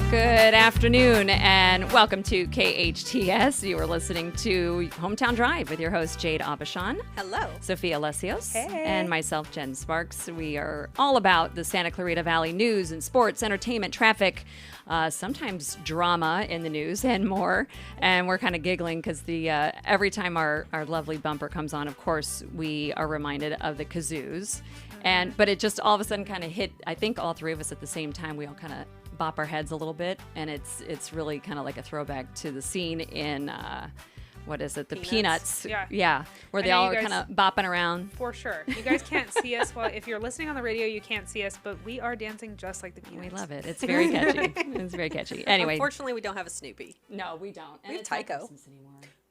Good afternoon and welcome to KHTS. You are listening to Hometown Drive with your host, Jade Aubuchon. Hello. Sophia Lesseos. Hey. And myself, Jen Sparks. We are all about the Santa Clarita Valley news and sports, entertainment, traffic, sometimes drama in the news and more. And we're kind of giggling because every time our lovely bumper comes on, of course, we are reminded of the kazoos. But it just all of a sudden kind of hit, I think all three of us at the same time, we all kind of bop our heads a little bit, and it's really kind of like a throwback to the scene in what is it, the Peanuts. Yeah, where they all are kind of bopping around. For sure. You guys can't see us. Well, if you're listening on the radio, you can't see us, but we are dancing just like the Peanuts. We love it. It's very catchy. It's very catchy. Anyway, unfortunately, we don't have a Snoopy. No, we don't. We have Tycho.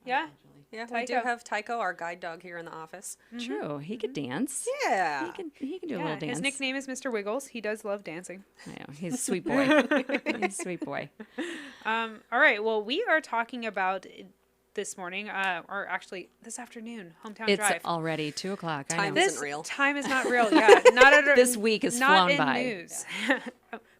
Yeah. Yeah, we do have Tycho, our guide dog, here in the office. True. He could dance. Yeah. He can do a little dance. His nickname is Mr. Wiggles. He does love dancing. I know. He's a sweet boy. He's a sweet boy. All right. Well, we are talking about this morning, or actually this afternoon, Hometown Drive. It's already 2 o'clock. Time isn't real. Time is not real. Yeah. This week has flown by. News. Yeah.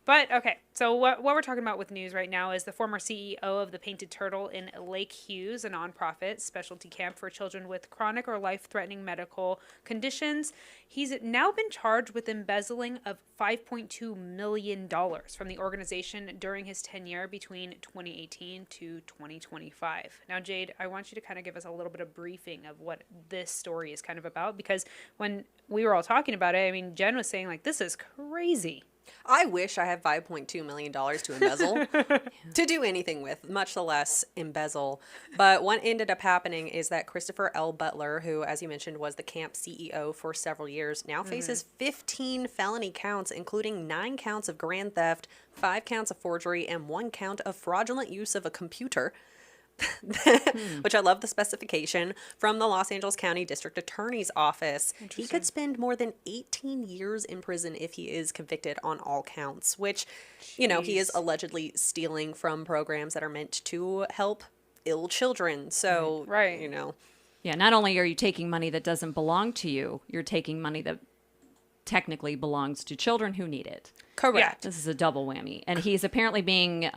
But, okay, so what we're talking about with news right now is the former CEO of the Painted Turtle in Lake Hughes, a nonprofit specialty camp for children with chronic or life-threatening medical conditions. He's now been charged with embezzling of $5.2 million from the organization during his tenure between 2018 to 2025. Now, Jade, I want you to kind of give us a little bit of briefing of what this story is kind of about, because when we were all talking about it, I mean, Jen was saying, like, this is crazy. I wish I had $5.2 million to embezzle, to do anything with, much less embezzle. But what ended up happening is that Christopher L. Butler, who, as you mentioned, was the camp CEO for several years, now faces 15 felony counts, including 9 counts of grand theft, 5 counts of forgery, and 1 count of fraudulent use of a computer. Which I love the specification from the Los Angeles County District Attorney's Office. He could spend more than 18 years in prison if he is convicted on all counts, which, you know, he is allegedly stealing from programs that are meant to help ill children. So, right. You know. Yeah, not only are you taking money that doesn't belong to you, you're taking money that technically belongs to children who need it. Correct. This is a double whammy. And he's apparently being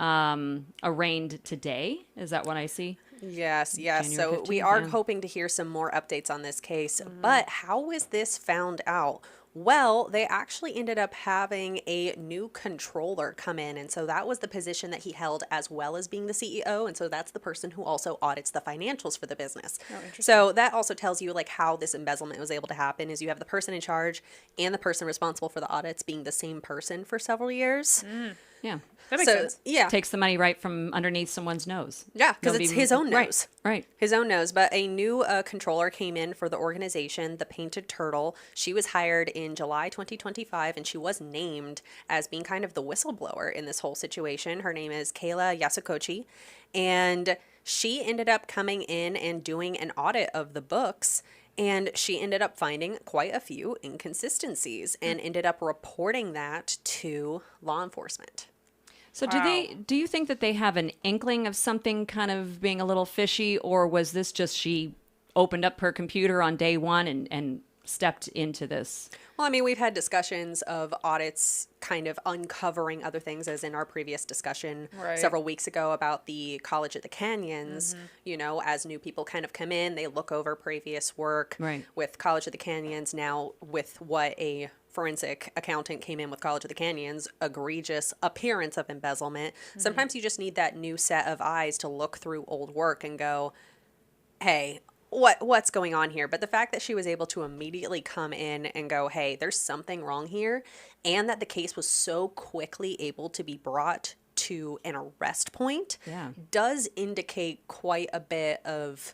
arraigned today. Is that what I see? Yes. January So 15th, we are hoping to hear some more updates on this case. But how was this found out? Well, they actually ended up having a new controller come in. And so that was the position that he held as well as being the CEO. And so that's the person who also audits the financials for the business. Oh, interesting. So that also tells you like how this embezzlement was able to happen is you have the person in charge and the person responsible for the audits being the same person for several years. Yeah. That makes sense. Yeah. Takes the money right from underneath someone's nose. Yeah, because it's his own nose. Right. His own nose. But a new controller came in for the organization, the Painted Turtle. She was hired in July 2025, and she was named as being kind of the whistleblower in this whole situation. Her name is Kayla Yasukochi, and she ended up coming in and doing an audit of the books. And she ended up finding quite a few inconsistencies and ended up reporting that to law enforcement. So do you think that they have an inkling of something kind of being a little fishy, or was this just she opened up her computer on day one and stepped into this? Well, I mean, we've had discussions of audits kind of uncovering other things, as in our previous discussion several weeks ago about the College at the Canyons. You know, as new people kind of come in, they look over previous work with College at the Canyons. Now, with what a forensic accountant came in with College of the Canyons, egregious appearance of embezzlement. Sometimes you just need that new set of eyes to look through old work and go, hey, what's going on here? But the fact that she was able to immediately come in and go, hey, there's something wrong here, and that the case was so quickly able to be brought to an arrest point does indicate quite a bit of,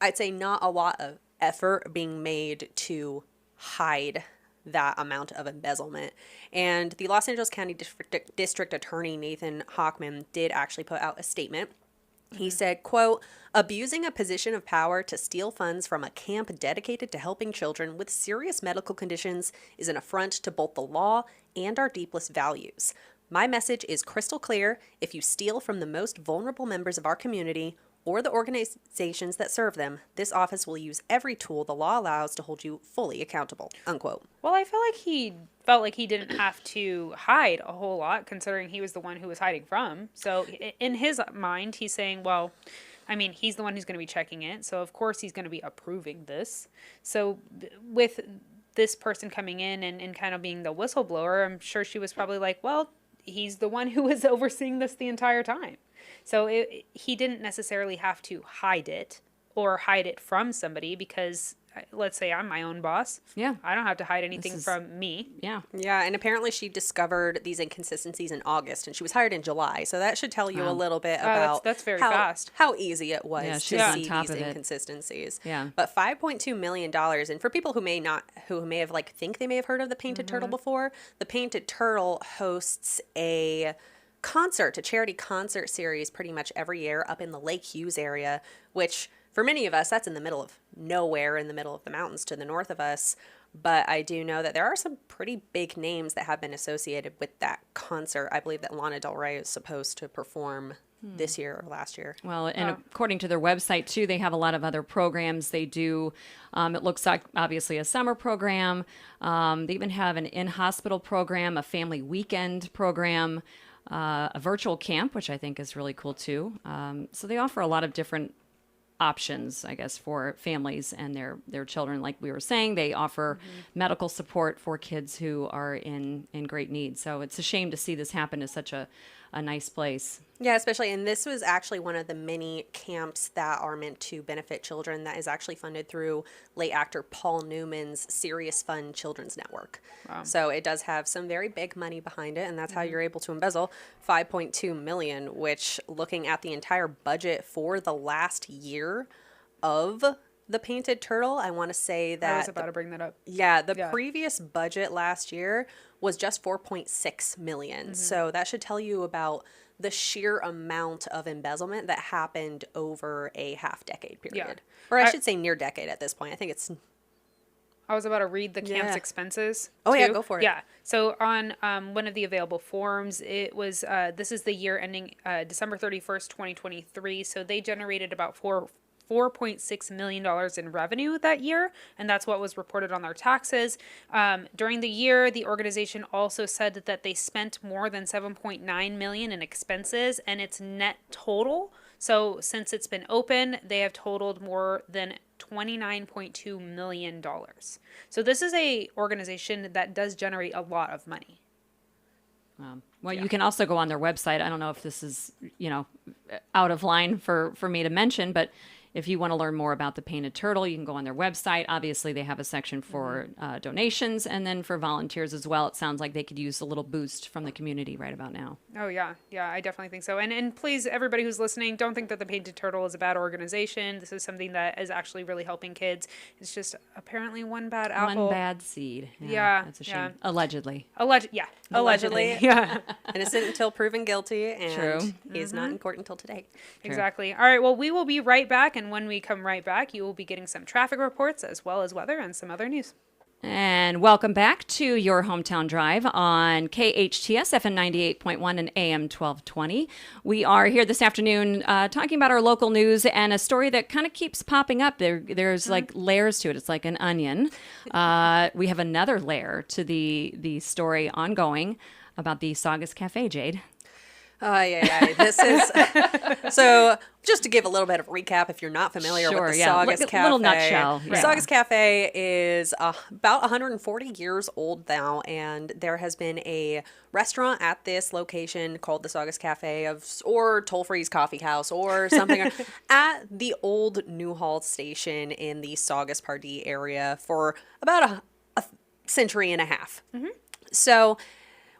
I'd say not a lot of effort being made to hide that amount of embezzlement. And the Los Angeles County District Attorney, Nathan Hochman, did actually put out a statement. He said, quote, abusing a position of power to steal funds from a camp dedicated to helping children with serious medical conditions is an affront to both the law and our deepest values. My message is crystal clear. If you steal from the most vulnerable members of our community, or the organizations that serve them, this office will use every tool the law allows to hold you fully accountable, unquote. Well, I felt like he didn't have to hide a whole lot, considering he was the one who was hiding from. So in his mind, he's saying, well, I mean, he's the one who's going to be checking it. So of course he's going to be approving this. So with this person coming in and kind of being the whistleblower, I'm sure she was probably like, well, he's the one who was overseeing this the entire time. So he didn't necessarily have to hide it or hide it from somebody because, let's say I'm my own boss. Yeah. I don't have to hide anything from me. Yeah. Yeah, and apparently she discovered these inconsistencies in August, and she was hired in July. So that should tell you a little bit about that's very fast. How easy it was to see these it. inconsistencies. Yeah. But $5.2 million, and for people who may have think they may have heard of the Painted Turtle before, the Painted Turtle hosts a charity concert series pretty much every year up in the Lake Hughes area, which for many of us, that's in the middle of nowhere, in the middle of the mountains to the north of us. But I do know that there are some pretty big names that have been associated with that concert. I believe that Lana Del Rey is supposed to perform this year or last year. Well, and according to their website, too, they have a lot of other programs. They do, it looks like, obviously, a summer program. They even have an in-hospital program, a family weekend program, a virtual camp, which I think is really cool, too. So they offer a lot of different options, I guess, for families and their children. Like we were saying, they offer medical support for kids who are in great need. So it's a shame to see this happen to such a nice place. Yeah, especially, and this was actually one of the many camps that are meant to benefit children that is actually funded through late actor Paul Newman's Serious Fun Children's Network. Wow. So it does have some very big money behind it, and that's how you're able to embezzle $5.2 million, which, looking at the entire budget for the last year of the Painted Turtle, I want to say that... I was about to bring that up. Yeah, the previous budget last year was just $4.6 million. So that should tell you about the sheer amount of embezzlement that happened over a half-decade period. Yeah. Or I should say near decade at this point. I think it's... I was about to read the camp's expenses. Oh, too. yeah, go for it. Yeah. So on one of the available forms, it was, this is the year ending December 31st, 2023. So they generated about $4.6 million in revenue that year, and that's what was reported on their taxes. During the year, the organization also said that they spent more than $7.9 million in expenses, and its net total. So since it's been open, they have totaled more than $29.2 million. So this is a organization that does generate a lot of money. Well, you can also go on their website. I don't know if this is, out of line for me to mention, but if you want to learn more about the Painted Turtle, you can go on their website. Obviously, they have a section for donations, and then for volunteers as well. It sounds like they could use a little boost from the community right about now. Oh, yeah. Yeah, I definitely think so. And please, everybody who's listening, don't think that the Painted Turtle is a bad organization. This is something that is actually really helping kids. It's just apparently one bad apple. One bad seed. Yeah. That's a shame. Yeah. Allegedly. Allegedly. Yeah. Innocent until proven guilty, and True. is not in court until today. Exactly. All right. Well, we will be right back. And when we come right back, you will be getting some traffic reports as well as weather and some other news. And welcome back to your Hometown Drive on KHTS FM 98.1 and AM 1220. We are here this afternoon talking about our local news and a story that kind of keeps popping up. There's like layers to it. It's like an onion. We have another layer to the story ongoing about the Saugus Cafe, Jade. This is so. Just to give a little bit of recap, if you're not familiar with the Saugus Cafe, little nutshell. The Saugus Cafe is about 140 years old now, and there has been a restaurant at this location called the Saugus Cafe or Toll Free's Coffee House or something at the old Newhall station in the Saugus Pardee area for about a century and a half. So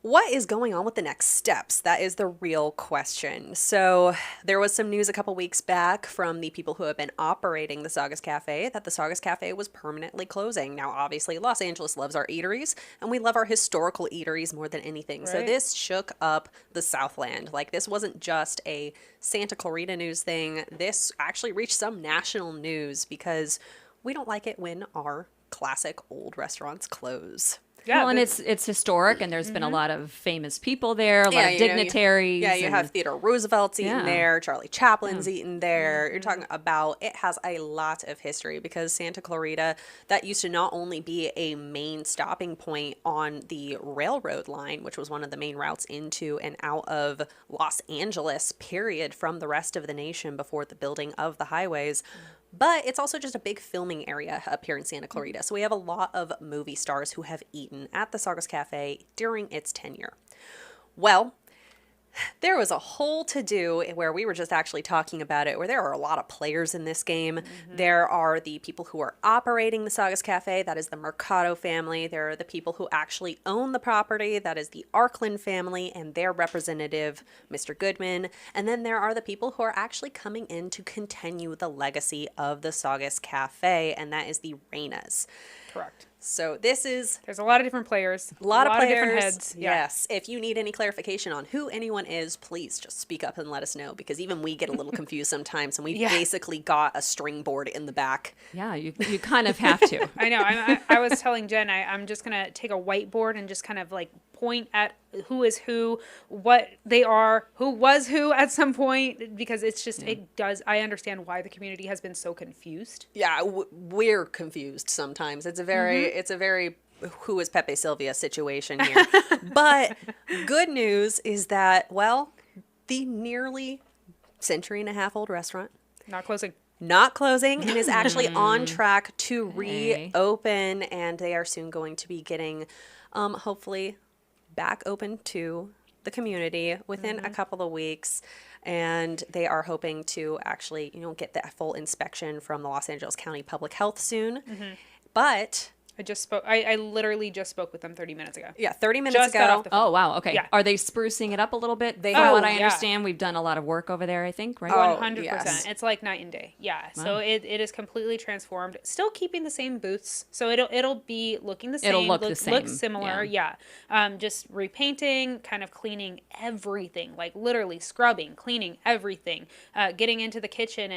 what is going on with the next steps? That is the real question. So there was some news a couple weeks back from the people who have been operating the Saugus Cafe that the Saugus Cafe was permanently closing. Now, obviously, Los Angeles loves our eateries, and we love our historical eateries more than anything. Right. So this shook up the Southland. Like, this wasn't just a Santa Clarita news thing. This actually reached some national news because we don't like it when our classic old restaurants close. Yeah, well, and it's historic, and there's been a lot of famous people there, a lot of you dignitaries. you have Theodore Roosevelt's eaten there, Charlie Chaplin's eaten there. You're talking about, it has a lot of history because Santa Clarita, that used to not only be a main stopping point on the railroad line, which was one of the main routes into and out of Los Angeles, period, from the rest of the nation before the building of the highways. But it's also just a big filming area up here in Santa Clarita. So we have a lot of movie stars who have eaten at the Saugus Cafe during its tenure. Well, there was a whole to-do where we were just actually talking about it, where there are a lot of players in this game. There are the people who are operating the Saugus Cafe. That is the Mercado family. There are the people who actually own the property. That is the Arkland family and their representative, Mr. Goodman. And then there are the people who are actually coming in to continue the legacy of the Saugus Cafe, and that is the Reinas. Correct. So there's a lot of different players, a lot of players, different heads. Yes. If you need any clarification on who anyone is, please just speak up and let us know, because even we get a little confused sometimes, and we've basically got a string board in the back. Yeah, you kind of have to. I know. I was telling Jen, I'm just going to take a whiteboard and just kind of like point at who is who, what they are, who was who at some point, because it's just, I understand why the community has been so confused. Yeah, we're confused sometimes. It's a very who is Pepe Sylvia situation here. But good news is that, well, the nearly century and a half old restaurant, Not closing, and is actually on track to reopen, and they are soon going to be getting, hopefully, back open to the community within a couple of weeks. And they are hoping to actually, get that full inspection from the Los Angeles County Public Health soon. But I literally just spoke with them 30 minutes ago. yeah, 30 minutes Just got ago. off the phone. Oh, wow. Okay. Yeah. Are they sprucing it up a little bit? From are. what I Yeah. understand, we've done a lot of work over there, I think, right? 100%. yes. It's like night and day. Yeah. So it is completely transformed. Still keeping the same booths. So it'll be looking the same. It'll look the same. Look similar. Yeah. Just repainting, kind of cleaning everything, like literally scrubbing, cleaning everything, getting into the kitchen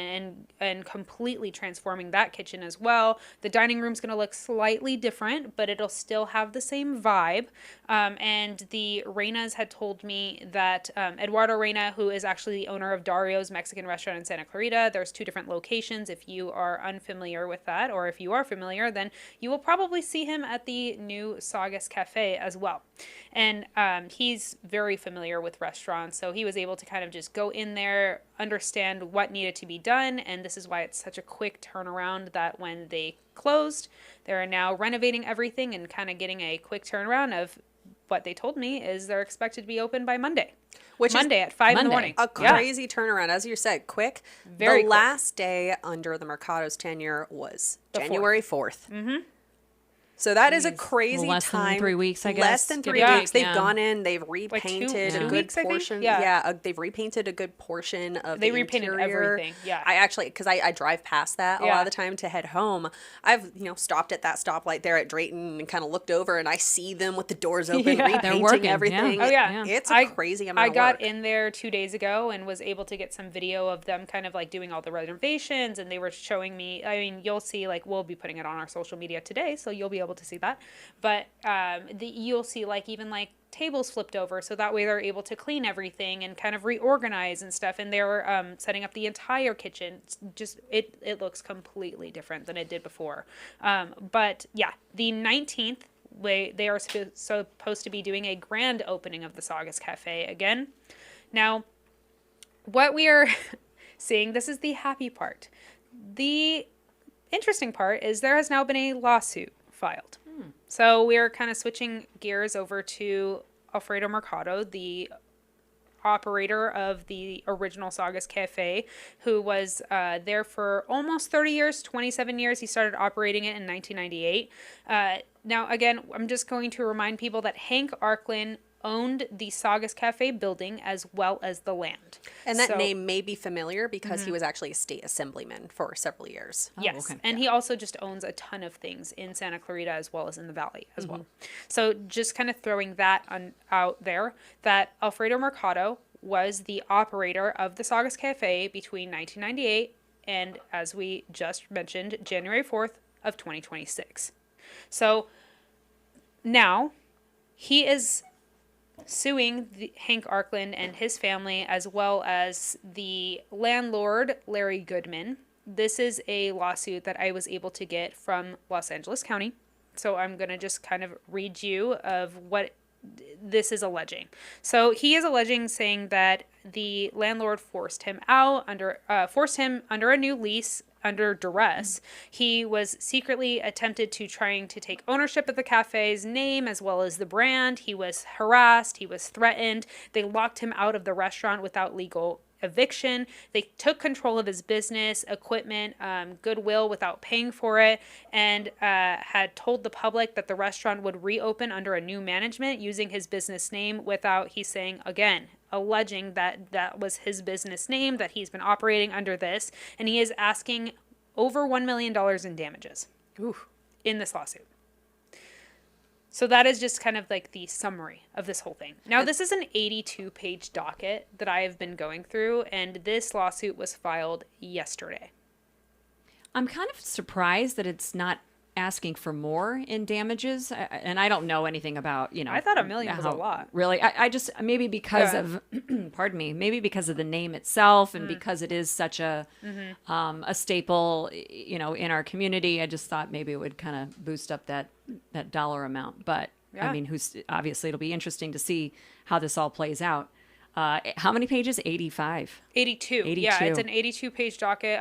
and completely transforming that kitchen as well. The dining room's going to look slightly different, but it'll still have the same vibe. And the Reinas had told me that Eduardo Reina, who is actually the owner of Dario's Mexican restaurant in Santa Clarita, there's 2 different locations. If you are unfamiliar with that, or if you are familiar, then you will probably see him at the new Saugus Cafe as well. And he's very familiar with restaurants, so he was able to kind of just go in there, understand what needed to be done, and this is why it's such a quick turnaround that when they closed, they're now renovating everything and kind of getting a quick turnaround of what they told me is they're expected to be open by Monday. Which Monday is at 5 in the morning. a crazy turnaround. As you said, quick. Very the quick. last day under the Mercado's tenure was The January 4th. So that is a crazy Well, less than time. 3 weeks, I guess. Less than Give 3 or take, weeks. They've yeah. gone in. They've 2 repainted a good weeks, I think? portion. Yeah. They've repainted a good portion of They the repainted interior. everything, yeah. I actually, because I drive past that a lot Yeah. of the time to head home. I've stopped at that stoplight there at Drayton and kind of looked over, and I see them with the doors open, Yeah. repainting They're working, everything. Oh, yeah. It's a crazy amount I of got work. in there 2 days ago and was able to get some video of them kind of like doing all the renovations, and they were showing me, I mean, you'll see, like, we'll be putting it on our social media today, so you'll be able to see that. But you'll see like even like tables flipped over, so that way they're able to clean everything and kind of reorganize and stuff, and they're setting up the entire kitchen. It's just it looks completely different than it did before. But yeah, the 19th they are supposed to be doing a grand opening of the Saugus Cafe again. Now, what we are seeing, this is the happy part. The interesting part is there has now been a lawsuit filed. So we're kind of switching gears over to Alfredo Mercado, the operator of the original Saugus Cafe, who was there for almost 30 years, 27 years. He started operating it in 1998. Now, again, I'm just going to remind people that Hank Arkland owned the Saugus Cafe building as well as the land. And that name may be familiar because he was actually a state assemblyman for several years. Yes, okay. and he also just owns a ton of things in Santa Clarita as well as in the Valley as well. So just kind of throwing that out there, that Alfredo Mercado was the operator of the Saugus Cafe between 1998 and, as we just mentioned, January 4th of 2026. So now he is suing Hank Arkland and his family, as well as the landlord, Larry Goodman. This is a lawsuit that I was able to get from Los Angeles County. So I'm going to just kind of read you of what this is alleging. So he is alleging, saying that the landlord forced him under a new lease under duress. He was secretly attempted to trying to take ownership of the cafe's name as well as the brand. He was harassed. He was threatened. They locked him out of the restaurant without legal eviction. They took control of his business, equipment, goodwill without paying for it, and had told the public that the restaurant would reopen under a new management using his business name without, he's saying again, alleging that that was his business name, that he's been operating under this, and he is asking over $1 million in damages in this lawsuit. So that is just kind of like the summary of this whole thing. Now, this is an 82-page docket that I have been going through, and this lawsuit was filed yesterday. I'm kind of surprised that it's not asking for more in damages, and I don't know anything about, I thought $1 million was a lot. Really, I just, maybe because of, pardon me, maybe because of the name itself, and because it is such a staple, in our community. I just thought maybe it would kind of boost up that dollar amount. But I mean, obviously it'll be interesting to see how this all plays out. How many pages? 85. 82. Yeah, it's an 82-page docket.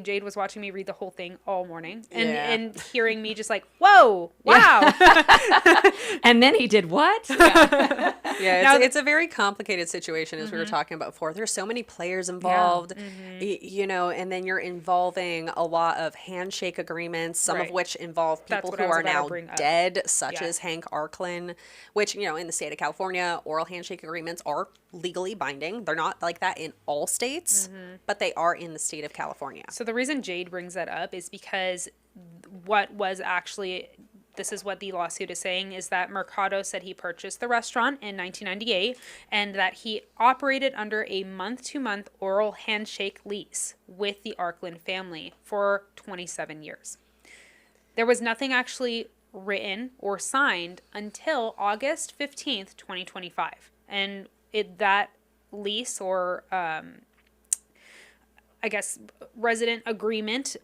Jade was watching me read the whole thing all morning and hearing me just like, whoa, wow. And then he did what? It's a very complicated situation, as we were talking about before. There's so many players involved, and then you're involving a lot of handshake agreements, some of which involve people who are now dead, such as Hank Arkland, which, in the state of California, oral handshake agreements are legally binding. They're not like that in all states, but they are in the state of California. So the reason Jade brings that up is because this is what the lawsuit is saying, is that Mercado said he purchased the restaurant in 1998 and that he operated under a month-to-month oral handshake lease with the Arkland family for 27 years. There was nothing actually written or signed until August 15th, 2025. And that lease or, resident agreement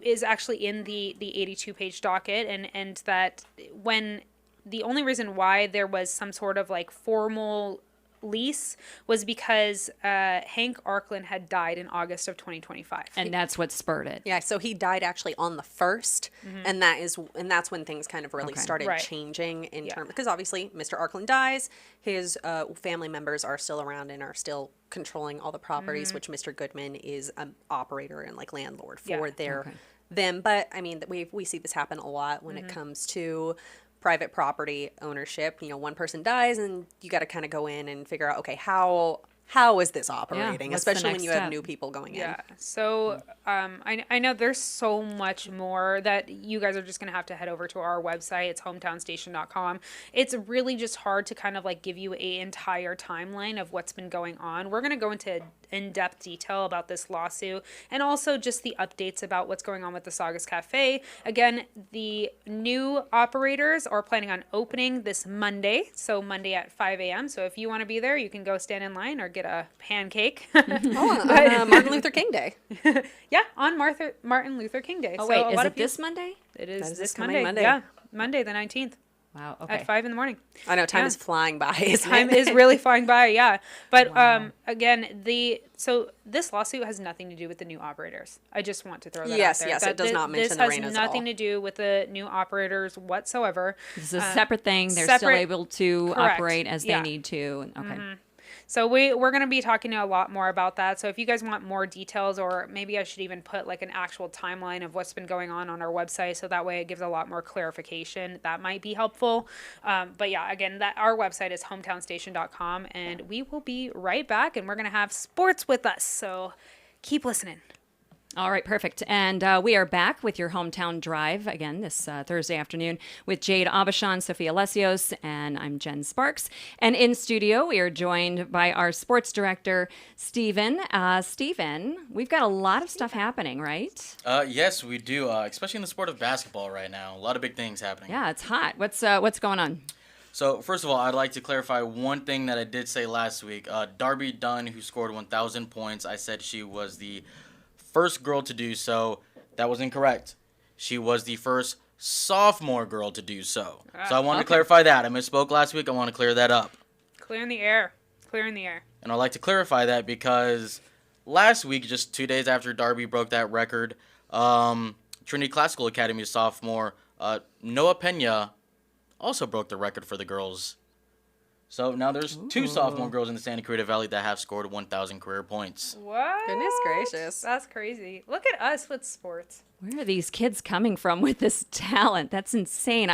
is actually in the 82-page docket. And that when the only reason why there was some sort of like formal lease was because Hank Arkland had died in August of 2025. And that's what spurred it. Yeah, so he died actually on the 1st, and that's when things kind of really started changing in terms, because obviously Mr. Arkland dies, his family members are still around and are still controlling all the properties, which Mr. Goodman is an operator and like landlord for them. But I mean, we see this happen a lot when it comes to private property ownership. One person dies and you got to kind of go in and figure out, okay, how is this operating, especially when you have new people going in. Yeah. So I know there's so much more that you guys are just going to have to head over to our website. It's hometownstation.com. It's really just hard to kind of like give you an entire timeline of what's been going on. We're going to go into in-depth detail about this lawsuit and also just the updates about what's going on with the Saugus Cafe. Again, the new operators are planning on opening this Monday, so Monday at 5 a.m. So if you want to be there, you can go stand in line or get a pancake. On Martin Luther King Day. Yeah, on Martin Luther King Day. Oh, wait, is it this Monday? It is this Monday. Yeah, Monday the 19th. Wow, okay. At 5 in the morning. I know, time is flying by, isn't Time it? is really flying by, yeah. But again, so this lawsuit has nothing to do with the new operators. I just want to throw that out there. Yes, it does not mention the Reinos at all. This has nothing to do with the new operators whatsoever. This is a separate thing. They're still able to operate as they need to. Okay. So we're going to be talking a lot more about that. So if you guys want more details, or maybe I should even put like an actual timeline of what's been going on our website, so that way it gives a lot more clarification, that might be helpful. But yeah, again, our website is hometownstation.com, and we will be right back, and we're going to have sports with us. So keep listening. All right, perfect. And we are back with your hometown drive again this Thursday afternoon with Jade Aubuchon, Sophia Lesseos, and I'm Jen Sparks. And in studio, we are joined by our sports director, Steven. Steven, we've got a lot of stuff happening, right? Yes, we do, especially in the sport of basketball right now. A lot of big things happening. Yeah, it's hot. What's going on? So, first of all, I'd like to clarify one thing that I did say last week. Darby Dunn, who scored 1,000 points, I said she was the first girl to do so. That was incorrect. She was the first sophomore girl to do so. So I wanted to clarify that. I misspoke last week. I want to clear that up. Clearing the air. And I'd like to clarify that because last week, just 2 days after Darby broke that record, Trinity Classical Academy sophomore Noah Pena also broke the record for the girls. So now there's two sophomore girls in the Santa Clarita Valley that have scored 1,000 career points. What? Goodness gracious. That's crazy. Look at us with sports. Where are these kids coming from with this talent? That's insane.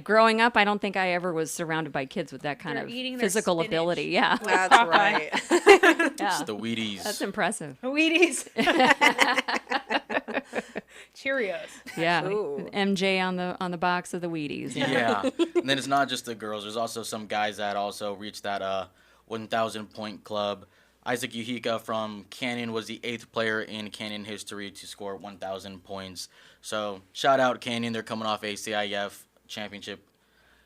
Growing up, I don't think I ever was surrounded by kids with that kind They're of eating their physical spinach. ability. Yeah. That's right. It's the Wheaties. That's impressive. Wheaties. Cheerios. Yeah. Ooh. MJ on the box of the Wheaties. Yeah. And then it's not just the girls. There's also some guys that also reached that 1,000 point club. Isaac Uhika from Canyon was the 8th player in Canyon history to score 1,000 points. So shout out Canyon. They're coming off a CIF championship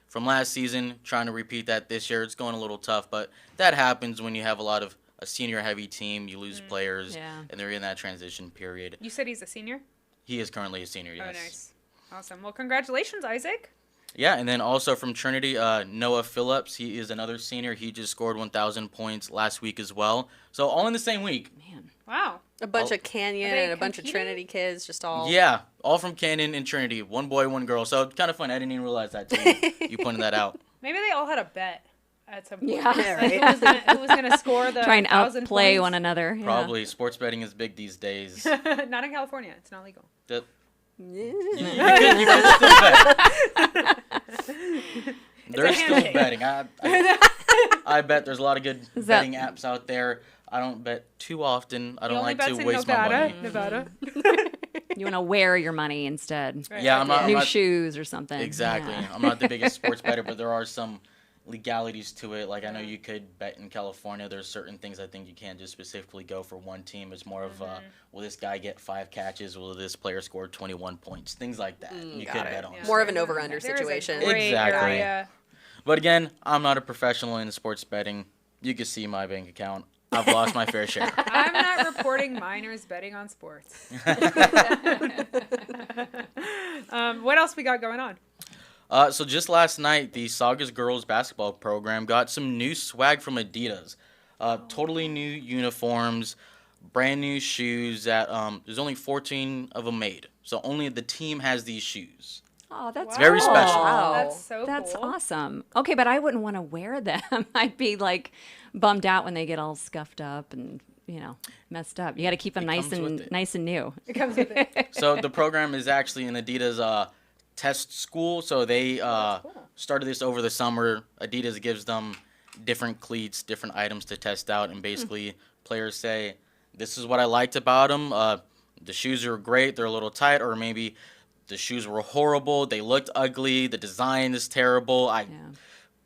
from last season, trying to repeat that this year. It's going a little tough, but that happens when you have a senior heavy team. You lose players, and they're in that transition period. You said he's a senior? He is currently a senior, yes. Oh, nice. Awesome. Well, congratulations, Isaac. Yeah, and then also from Trinity, Noah Phillips. He is another senior. He just scored 1,000 points last week as well. So all in the same week. Man. Wow. A bunch of Canyon Are they and a bunch of competing? Trinity kids, just all. Yeah, all from Canyon and Trinity. One boy, one girl. So kind of fun. I didn't even realize that too. You pointed that out. Maybe they all had a bet at some point. Yeah. Yeah, Like, right. who was gonna score the Try and 1,000 outplay points? one another. Yeah. Probably. Sports betting is big these days. Not in California. It's not legal. That- Yeah. you can still bet. They're still handshake. betting. I bet there's a lot of good Is that- betting apps out there. I don't bet too often. I The don't only like to bet's in waste my money. Nevada. You want to wear your money instead. Right, Yeah, I'm not. New shoes or something. Exactly. Yeah. I'm not the biggest sports bettor, but there are some legalities to it. Like I know you could bet in California. There's certain things I think you can't just specifically go for one team. It's more of will this guy get 5 catches? Will this player score 21 points? Things like that. You got could it. bet on. Yeah. More of an over-under There's a situation. gray Exactly. area. But again, I'm not a professional in sports betting. You can see my bank account. I've lost my fair share. I'm not reporting minors betting on sports. What else we got going on? So just last night, the Saugus girls basketball program got some new swag from Adidas. Totally new uniforms, brand new shoes. That there's only 14 of them made, so only the team has these shoes. Oh, that's Very cool. special. Wow. That's so That's cool. awesome. Okay, but I wouldn't want to wear them. I'd be like bummed out when they get all scuffed up and messed up. You got to keep them comes with it. nice and new. It comes with it. So the program is actually an Adidas test school. So they cool. started this over the summer. Adidas gives them different cleats, different items to test out, and basically players say, "This is what I liked about them. The shoes are great. They're a little tight, or maybe." The shoes were horrible. They looked ugly. The design is terrible. I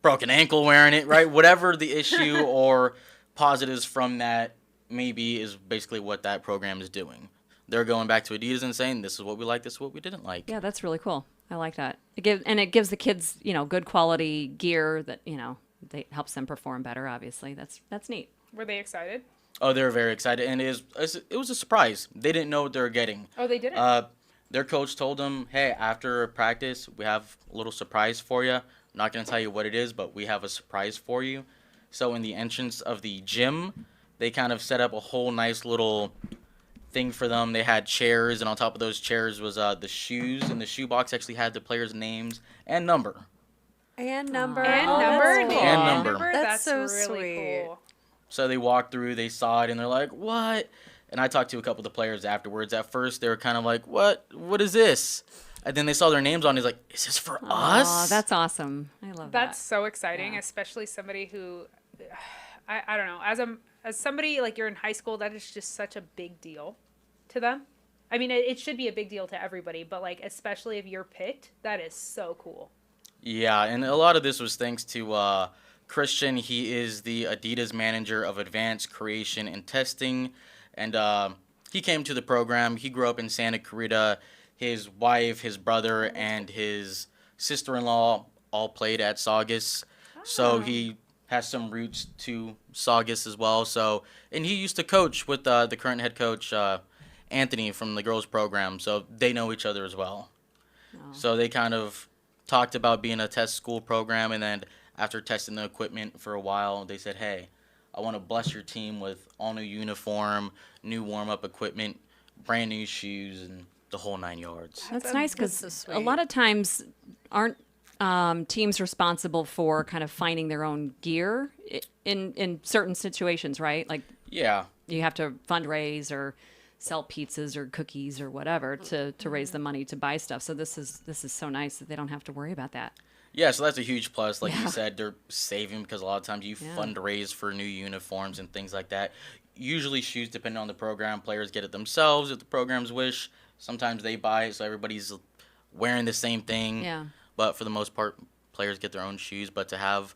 broke an ankle wearing it, right? Whatever the issue or positives from that maybe is basically what that program is doing. They're going back to Adidas and saying, this is what we like, this is what we didn't like. Yeah, that's really cool. I like that. It gives the kids, good quality gear that, they helps them perform better, obviously. That's neat. Were they excited? Oh, they were very excited. And it was a surprise. They didn't know what they were getting. Oh, they didn't? Their coach told them, hey, after practice, we have a little surprise for you. I'm not going to tell you what it is, but we have a surprise for you. So in the entrance of the gym, they kind of set up a whole nice little thing for them. They had chairs, and on top of those chairs was the shoes, and the shoe box actually had the players' names and number. And number. and Oh, number. that's cool. And number. That's so really sweet. cool. So they walked through, they saw it, and they're like, what? And I talked to a couple of the players afterwards. At first, they were kind of like, what? What is this? And then they saw their names on it. He's like, is this for us? Oh, that's awesome. I love That's that. so exciting, Yeah. especially somebody who, I don't know, as somebody like you're in high school, that is just such a big deal to them. I mean, it should be a big deal to everybody, but like especially if you're picked, that is so cool. Yeah, and a lot of this was thanks to Christian. He is the Adidas manager of advanced creation and testing, and he came to the program. He grew up in Santa Clarita. His wife, his brother, and his sister-in-law all played at Saugus, so he has some roots to Saugus as well. So, and he used to coach with the current head coach, Anthony, from the girls program, so they know each other as well. So they kind of talked about being a test school program, and then after testing the equipment for a while, they said, hey, I want to bless your team with all new uniform, new warm-up equipment, brand new shoes, and the whole 9 yards. That's nice because so a lot of times aren't teams responsible for kind of finding their own gear in certain situations, right? Like Yeah. you have to fundraise or sell pizzas or cookies or whatever to raise the money to buy stuff. So this is so nice that they don't have to worry about that. Yeah, so that's a huge plus. Like you said, they're saving because a lot of times you fundraise for new uniforms and things like that. Usually shoes, depending on the program, players get it themselves if the program's wish. Sometimes they buy it, so everybody's wearing the same thing. Yeah. But for the most part, players get their own shoes. But to have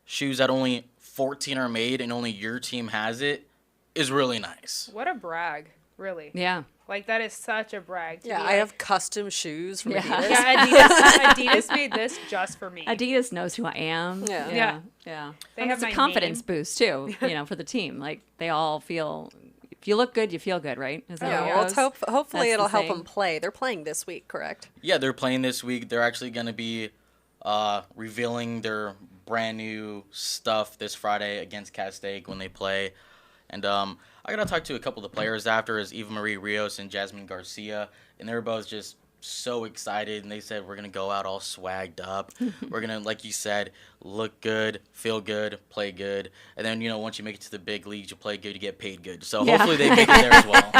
shoes that only 14 are made and only your team has it is really nice. What a brag, really. Yeah. Like, that is such a brag. Yeah, I have custom shoes from Adidas. Yeah, Adidas made this just for me. Adidas knows who I am. Yeah. Yeah. Yeah. They And have it's a my confidence name. boost too, for the team. Like they all feel, if you look good, you feel good, right? Is that Yeah, how it well, it's goes? hopefully That's it'll the help saying. them play. They're playing this week, correct? Yeah, they're playing this week. They're actually going to be revealing their brand new stuff this Friday against Castaic when they play. And I got to talk to a couple of the players after, is Eva Marie Rios and Jasmine Garcia. And they're both just so excited. And they said, we're going to go out all swagged up. We're going to, like you said, look good, feel good, play good. And then, once you make it to the big leagues, you play good, you get paid good. So hopefully they make it there as well.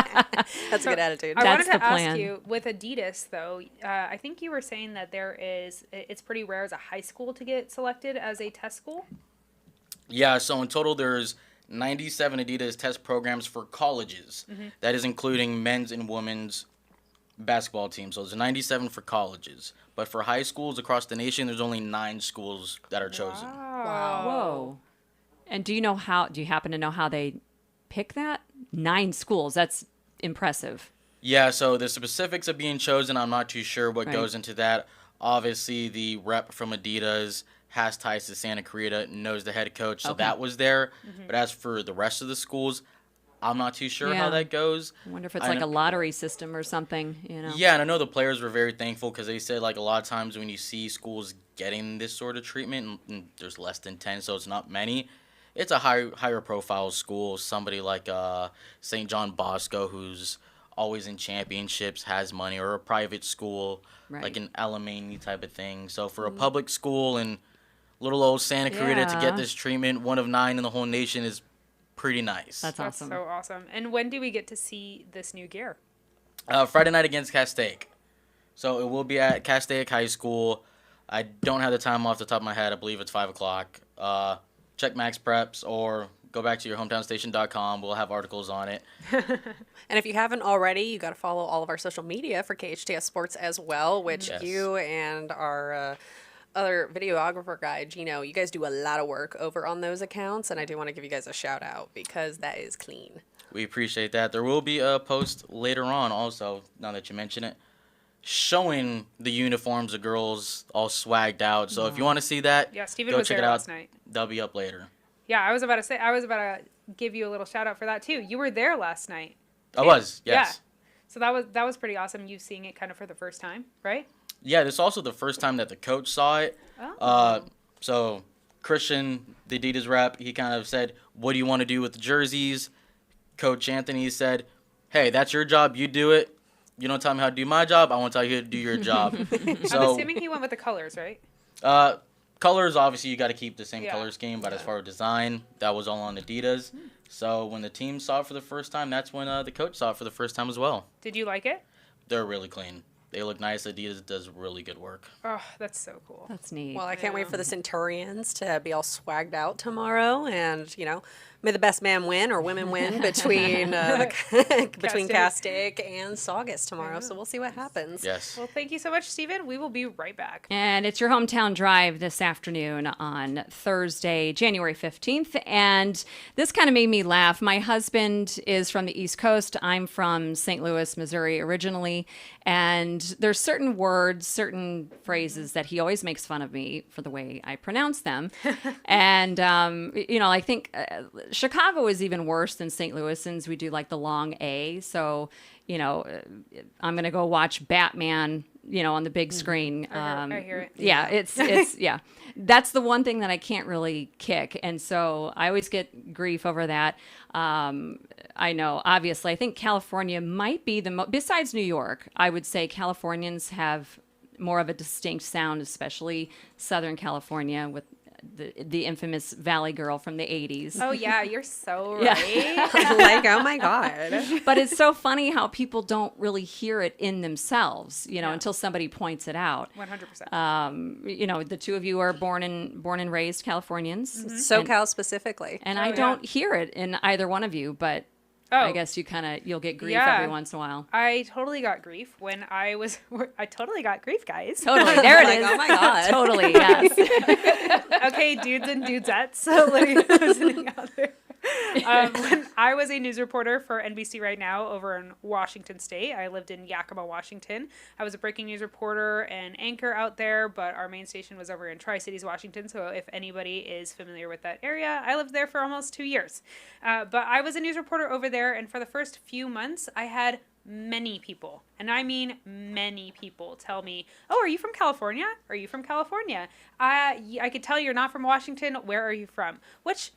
That's a good attitude. I That's wanted to the ask plan. you, with Adidas, though, I think you were saying that it's pretty rare as a high school to get selected as a test school? Yeah, so in total there's 97 Adidas test programs for colleges. That is including men's and women's basketball teams. So there's 97 for colleges. But for high schools across the nation, there's only 9 schools that are chosen. Wow. Whoa. And do you happen to know how they pick that? 9 schools. That's impressive. Yeah, so the specifics of being chosen, I'm not too sure what Right. goes into that. Obviously, the rep from Adidas has ties to Santa Clarita, knows the head coach, so Okay. that was there. But as for the rest of the schools, I'm not too sure Yeah. how that goes. I wonder if it's I like know- a lottery system or something, Yeah, and I know the players were very thankful because they said, like, a lot of times when you see schools getting this sort of treatment, and there's less than 10, so it's not many, it's a higher profile school. Somebody like St. John Bosco, who's always in championships, has money, or a private school, Right. like an Alamany type of thing. So for a public school in little old Santa Clarita to Yeah. get this treatment, one of 9 in the whole nation, is pretty nice. That's That's awesome. so awesome. And when do we get to see this new gear? Friday night against Castaic. So it will be at Castaic High School. I don't have the time off the top of my head. I believe it's 5 o'clock. Check Max Preps or go back to yourhometownstation.com. We'll have articles on it. And if you haven't already, you got to follow all of our social media for KHTS Sports as well, which Yes. you and our other videographer guy, Gino, you guys do a lot of work over on those accounts, and I do want to give you guys a shout out because that is clean. We appreciate that. There will be a post later on also, now that you mention it, showing the uniforms of girls all swagged out. So if you want to see that, Yeah, Steven go was check there it out. last night. They'll be up later. Yeah, I was about to give you a little shout out for that too. You were there last night. I was, yes. Yeah. So that was pretty awesome. You seeing it kind of for the first time, right? Yeah, this is also the first time that the coach saw it. Oh. So Christian, the Adidas rep, he kind of said, what do you want to do with the jerseys? Coach Anthony said, hey, that's your job. You do it. You don't tell me how to do my job. I want to tell you how to do your job. I'm So assuming he went with the colors, right? colors, obviously, you got to keep the same Yeah. color scheme. But as far as design, that was all on Adidas. So when the team saw it for the first time, that's when the coach saw it for the first time as well. Did you like it? They're really clean. They look nice. Adidas does really good work. Oh, that's so cool. That's neat. Well, I can't wait for the Centurions to be all swagged out tomorrow and, May the best man win or women win between between Castaic and Saugus tomorrow. So we'll see what happens. Yes. Well, thank you so much, Steven. We will be right back. And it's your hometown drive this afternoon on Thursday, January 15th. And this kind of made me laugh. My husband is from the East Coast. I'm from St. Louis, Missouri originally. And there's certain words, certain phrases that he always makes fun of me for the way I pronounce them. And, I think Chicago is even worse than St. Louis since we do like the long A. So, I'm going to go watch Batman, on the big screen. I hear it. Yeah, it's yeah. That's the one thing that I can't really kick. And so I always get grief over that. I know, obviously, I think California might be besides New York, I would say Californians have more of a distinct sound, especially Southern California with the infamous Valley Girl from the 80s. Oh, yeah, you're so right. Like, oh my God. But it's so funny how people don't really hear it in themselves, until somebody points it out. 100%. The two of you are born and raised Californians. Mm-hmm. SoCal specifically. And I don't hear it in either one of you, but I guess you'll get grief every once in a while. I totally got grief when I totally got grief, guys. Totally. There it is. Oh my God. Totally, yes. Okay, dudes and dudettes listening out there. When I was a news reporter for NBC Right Now over in Washington State, I lived in Yakima, Washington. I was a breaking news reporter and anchor out there, but our main station was over in Tri-Cities, Washington. So if anybody is familiar with that area, I lived there for almost 2 years. But I was a news reporter over there, and for the first few months, I had many people, and I mean many people, tell me, "Oh, are you from California? Are you from California? I could tell you're not from Washington. Where are you from?" Which,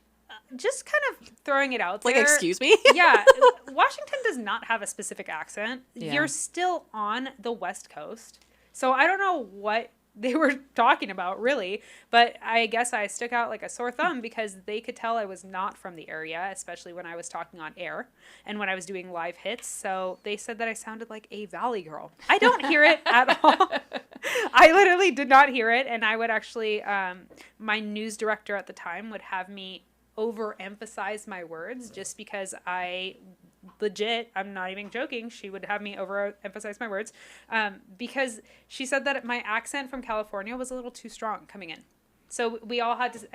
just kind of throwing it out there. Like, excuse me? Yeah, Washington does not have a specific accent. Yeah. You're still on the West Coast. So I don't know what they were talking about, really. But I guess I stuck out like a sore thumb because they could tell I was not from the area, especially when I was talking on air and when I was doing live hits. So they said that I sounded like a Valley Girl. I don't hear it at all. I literally did not hear it. And I would actually, my news director at the time would have me overemphasize my words just because I'm not even joking, she would have me overemphasize my words because she said that my accent from California was a little too strong coming in. So we all had to,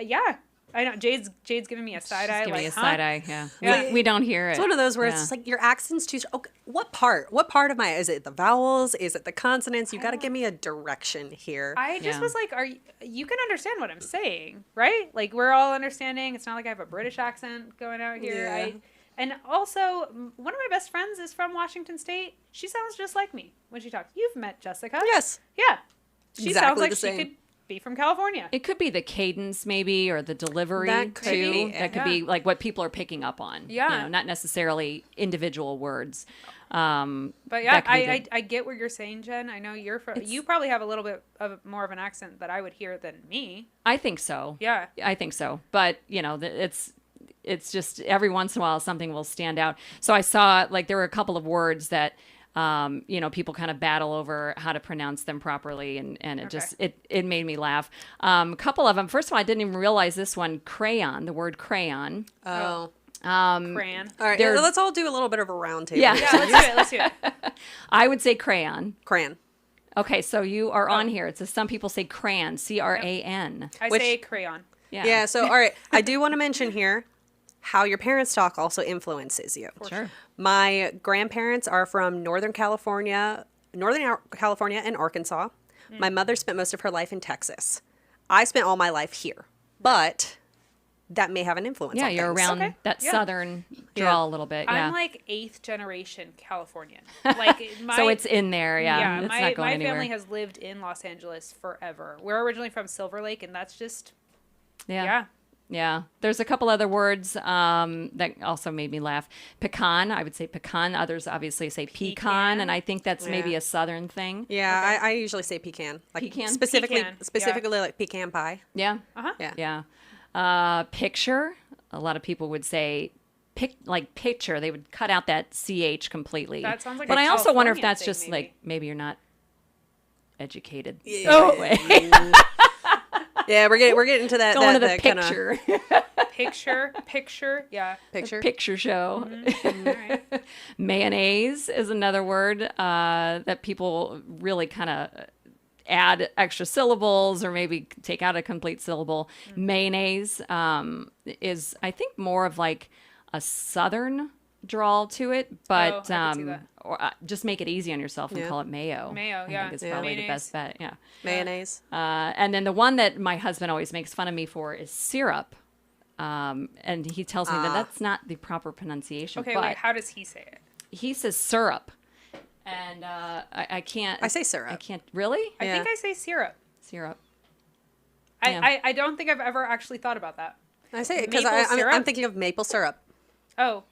I know, Jade's giving me a side eye. Giving me a huh? side eye, yeah. We don't hear it. It's one of those where it's just like, your accent's too strong. Okay, what part is it the vowels? Is it the consonants? You got to give me a direction here. I just was like, you can understand what I'm saying, right? Like, we're all understanding. It's not like I have a British accent going out here. Yeah. And also, one of my best friends is from Washington State. She sounds just like me when she talks. You've met Jessica. Yes. Yeah. She Exactly sounds like the she same. could be from California. It could be the cadence maybe or the delivery That could too. be, That could be like what people are picking up on. Yeah. Not necessarily individual words. But yeah, I get what you're saying, Jen. I know you're from. You probably have a little bit of more of an accent that I would hear than me. I think so. Yeah. I think so. But, it's just every once in a while something will stand out. So I saw like there were a couple of words that people kind of battle over how to pronounce them properly, and it just it made me laugh. A couple of them. First of all, I didn't even realize this one. Crayon. The word crayon. Oh. Crayon. All right. Let's all do a little bit of a round table. Yeah. Yeah, let's do it. I would say crayon. Crayon. Okay, so you are on here. It says some people say crayon. CRAN. I say crayon. Yeah. So, all right. I do want to mention here how your parents talk also influences you. Sure. My grandparents are from Northern California and Arkansas. My mother spent most of her life in Texas. I spent all my life here, but that may have an influence on you're things. around that southern draw a little bit. Yeah. I'm like 8th generation Californian. Like so it's in there. Yeah. It's not going my anywhere. family has lived in Los Angeles forever. We're originally from Silver Lake, and that's just Yeah. There's a couple other words that also made me laugh. Pecan, I would say pecan. Others obviously say pecan, and I think that's maybe a southern thing. Yeah, I usually say pecan. Like Pecan? Specifically Pecan, like pecan pie. Yeah. Yeah. Picture. A lot of people would say picture. They would cut out that CH completely. That sounds like But a I also wonder if Californian that's thing, just maybe. like maybe you're not educated. Yeah. Yeah, we're getting to that. Going to the that kinda- picture. Picture. Yeah. Picture show. All right. Mayonnaise is another word that people really kind of add extra syllables or maybe take out a complete syllable. Mayonnaise is, I think, more of like a southern drawl to it, but I can see that. or just make it easy on yourself and call it mayo. Mayo, I yeah. think is Yeah. probably the Mayonnaise. best bet. Yeah. Mayonnaise. And then the one that my husband always makes fun of me for is syrup. And he tells me that that's not the proper pronunciation. Okay, but wait, how does he say it? he says syrup. And I can't. I say syrup. I can't. Really? I think I say syrup. Syrup. I don't think I've ever actually thought about that. I say it because Maple syrup? I'm thinking of maple syrup. Oh,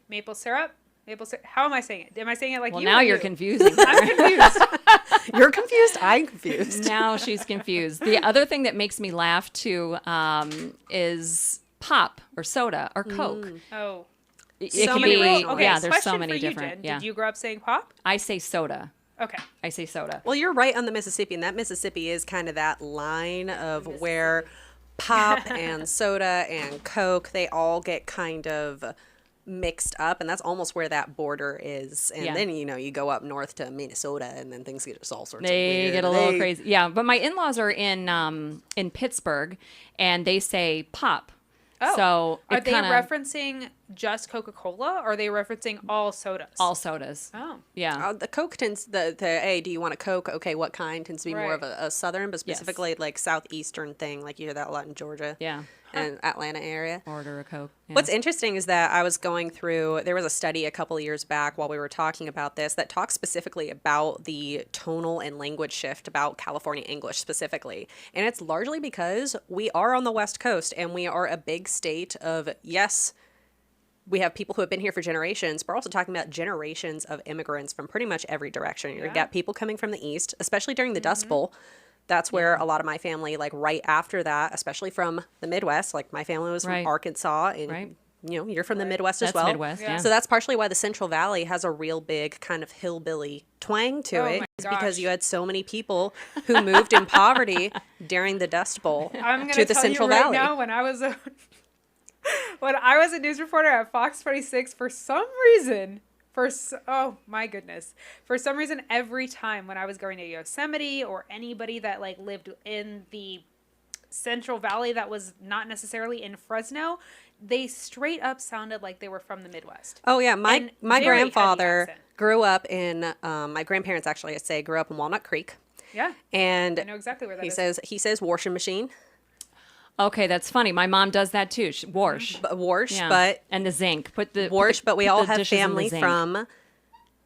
maple syrup? Maple syrup. How am I saying it? Am I saying it like Well, you? now or you're you? confusing. I'm confused. You're confused. I'm confused. Now she's confused. The other thing that makes me laugh too is pop or soda or Coke. Oh. It So can many be. versions. Okay, Yeah, there's question so many for you, different. Jen. Yeah. Did you grow up saying pop? I say soda. Okay. I say soda. Well, you're right on the Mississippi, and that Mississippi is kind of that line of where pop and soda and Coke, they all get kind of mixed up, and that's almost where that border is. And Yeah. then, you go up north to Minnesota, and then things get all sorts of They weird. get a little crazy. Yeah, but my in-laws are in Pittsburgh, and they say pop. Oh. So Are it they kinda, referencing just Coca-Cola, or are they referencing all sodas? all sodas? Oh. Yeah. The Coke tends hey, do you want a Coke? Okay, what kind? Tends to be more Right. of a southern, but specifically like southeastern thing. Like you hear that a lot in Georgia. Yeah. And Atlanta area. Order a Coke. Yeah. What's interesting is that I was going through, there was a study a couple of years back while we were talking about this that talks specifically about the tonal and language shift about California English specifically. And it's largely because we are on the West Coast and we are a big state of, yes, we have people who have been here for generations, but we're also talking about generations of immigrants from pretty much every direction. You've got people coming from the East, especially during the Dust Bowl. That's where a lot of my family, like right after that, especially from the Midwest, like my family was Right. from Arkansas, and Right. you're from the Midwest as That's well. Midwest, yeah. So that's partially why the Central Valley has a real big kind of hillbilly twang to it, my is because gosh. you had so many people who moved in poverty during the Dust Bowl I'm gonna to the tell Central you right Valley. now, when I was a news reporter at Fox 26, for some reason, oh my goodness, for some reason, every time when I was going to Yosemite or anybody that like lived in the Central Valley that was not necessarily in Fresno, they straight up sounded like they were from the Midwest. Oh yeah, And my very heavy grandfather accent. grew up in my grandparents actually I say grew up in Walnut Creek, Yeah, and I know exactly where that he is. says washing machine, Okay, that's funny. My mom does that too. Warsh. wash, Yeah. but and the zinc. wash, but we put all the have dishes in the family zinc. from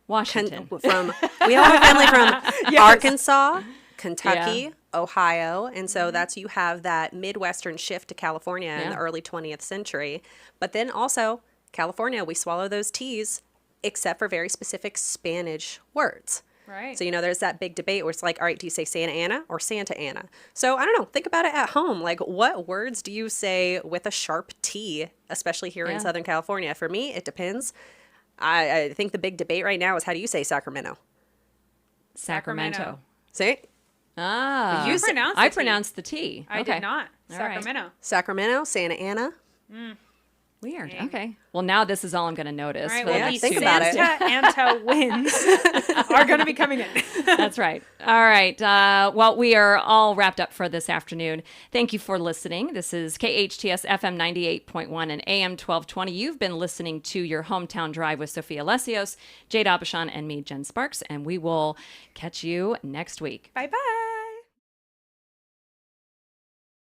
Washington. we all have family from Arkansas, Kentucky, Ohio, and so that's you have that Midwestern shift to California in Yeah. the early 20th century. But then also California, we swallow those T's except for very specific Spanish words. Right. So, there's that big debate where it's like, all right, do you say Santa Ana or Santa Ana? So, I don't know. Think about it at home. Like, what words do you say with a sharp T, especially here in Yeah. Southern California? For me, it depends. I think the big debate right now is how do you say Sacramento? Sacramento. See? Ah. You pronounce the I T. pronounced the T. I Okay. did not. All right. Sacramento. Sacramento, Santa Ana. Weird. Okay. Well, now this is all I'm going to notice. All right, for the well, next the think 2 about minutes. it. Santa wins are going to be coming in. That's right. All right. Well, we are all wrapped up for this afternoon. Thank you for listening. This is KHTS FM 98.1 and AM 1220. You've been listening to your Hometown Drive with Sophia Lesseos, Jade Aubuchon, and me, Jen Sparks, and we will catch you next week. Bye-bye.